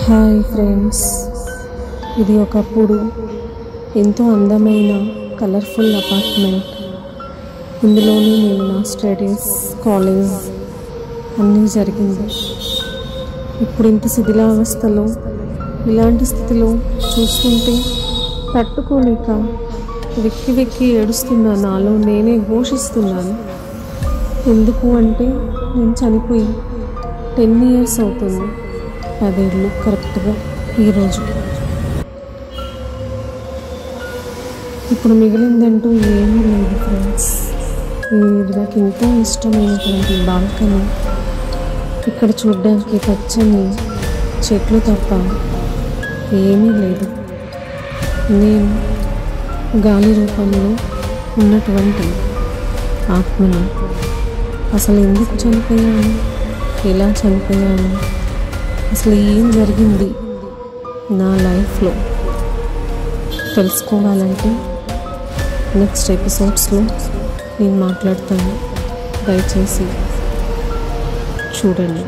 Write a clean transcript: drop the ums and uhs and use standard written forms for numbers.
Hi friends, ఇది ఒకప్పుడు ఎంతో అందమైన కలర్ఫుల్ అపార్ట్మెంట్. ఇందులోనే నేను నా స్టడీస్, కాలేజ్ అన్నీ జరిగింది. ఇప్పుడు ఇంత శిథిలావస్థలో, ఇలాంటి స్థితిలో చూస్తుంటే తట్టుకోలేక వెక్కి వెక్కి ఏడుస్తున్నా. నాలో నేనే ఘోషిస్తున్నాను. ఎందుకు అంటే నేను చనిపోయి 10 years అవుతుంది. 10 ఏళ్ళు కరెక్ట్గా ఈరోజు. ఇప్పుడు మిగిలిందంటూ ఏమీ లేదు ఫ్రెండ్స్. ఇది నాకు ఎంతో ఇష్టమైనటువంటి బాల్కనీ. ఇక్కడ చూడ్డానికి పచ్చని చెట్లు తప్ప ఏమీ లేదు. నేను గాలి రూపంలో ఉన్నటువంటి ఆత్మని. అసలు ఎందుకు చనిపోయాను, ఎలా చనిపోయాను, అసలు ఏం జరిగింది నా లైఫ్లో తెలుసుకోవాలంటే నెక్స్ట్ ఎపిసోడ్స్లో నేను మాట్లాడతాను. దయచేసి చూడండి.